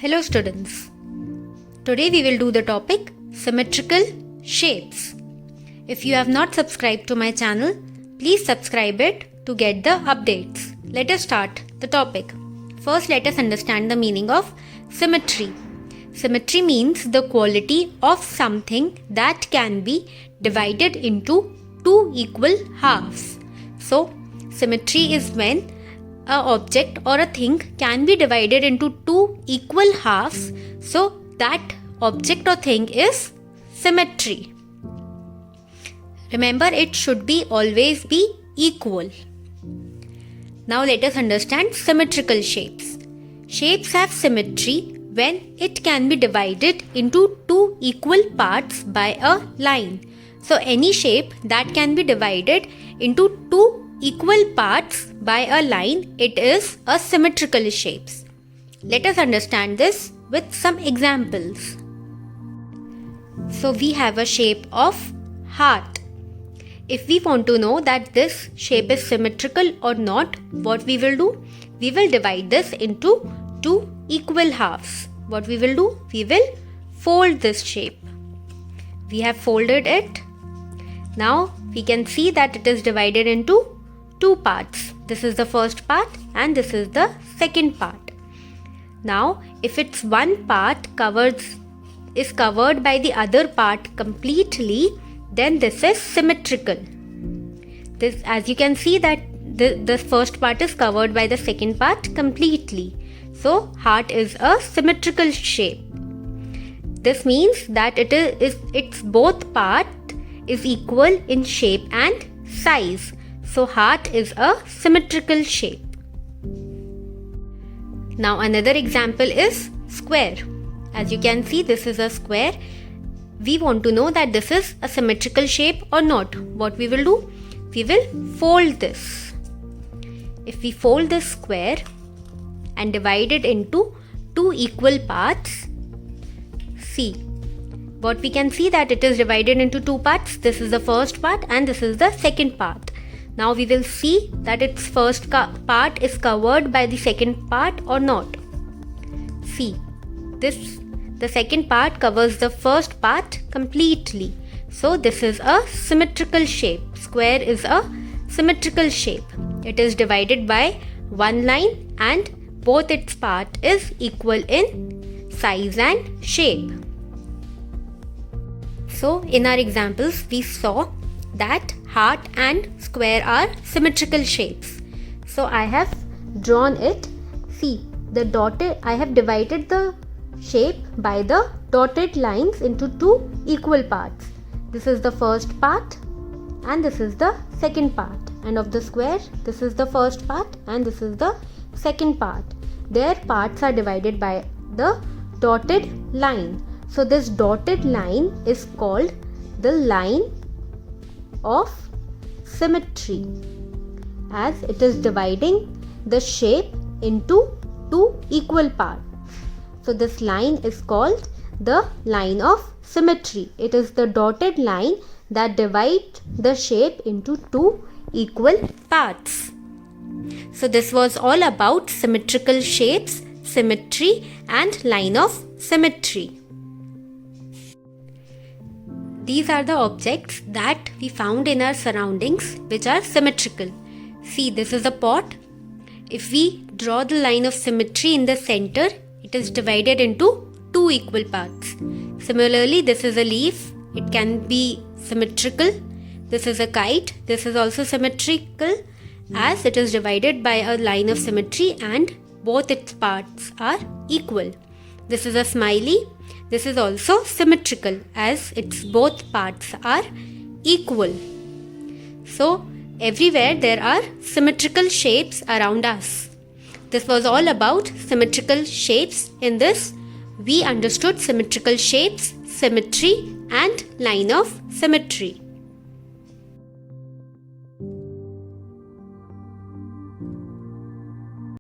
Hello students. Today we will do the topic symmetrical shapes. If you have not subscribed to my channel, please subscribe it to get the updates. Let us start the topic. First, let us understand the meaning of symmetry. Symmetry means the quality of something that can be divided into two equal halves. So, symmetry is when an object or a thing can be divided into two equal halves, so that object or thing is symmetry. Remember, it should always be equal. Now let us understand symmetrical shapes. Shapes have symmetry when it can be divided into two equal parts by a line. So any shape that can be divided into two equal parts by a line, it is a symmetrical shape. Let us understand this with some examples. So we have a shape of heart. If we want to know that this shape is symmetrical or not, what we will do? We will divide this into two equal halves. What we will do? We will fold this shape. We have folded it. Now we can see that it is divided into two parts. This is the first part and this is the second part. Now, if it's one part is covered by the other part completely, then this is symmetrical. This, as you can see, that the first part is covered by the second part completely. So, heart is a symmetrical shape. This means that its both part is equal in shape and size. So heart is a symmetrical shape. Now another example is square. As you can see, this is a square. We want to know that this is a symmetrical shape or not. What we will do? We will fold this. If we fold this square and divide it into two equal parts, see. What we can see that it is divided into two parts. This is the first part and this is the second part. Now we will see that its first part is covered by the second part or not. See, the second part covers the first part completely. So this is a symmetrical shape. Square is a symmetrical shape. It is divided by one line and both its part is equal in size and shape. So in our examples, we saw that heart and square are symmetrical shapes. So I have drawn it. See, I have divided the shape by the dotted lines into two equal parts. This is the first part and this is the second part. And of the square, this is the first part and this is the second part. Their parts are divided by the dotted line. So this dotted line is called the line of symmetry, as it is dividing the shape into two equal parts. So this line is called the line of symmetry. It is the dotted line that divides the shape into two equal parts. So this was all about symmetrical shapes, symmetry and line of symmetry. These are the objects that we found in our surroundings which are symmetrical. See, this is a pot. If we draw the line of symmetry in the center, it is divided into two equal parts. Similarly, this is a leaf. It can be symmetrical. This is a kite. This is also symmetrical as it is divided by a line of symmetry and both its parts are equal. This is a smiley. This is also symmetrical as its both parts are equal. So everywhere there are symmetrical shapes around us. This was all about symmetrical shapes. In this, we understood symmetrical shapes, symmetry and line of symmetry.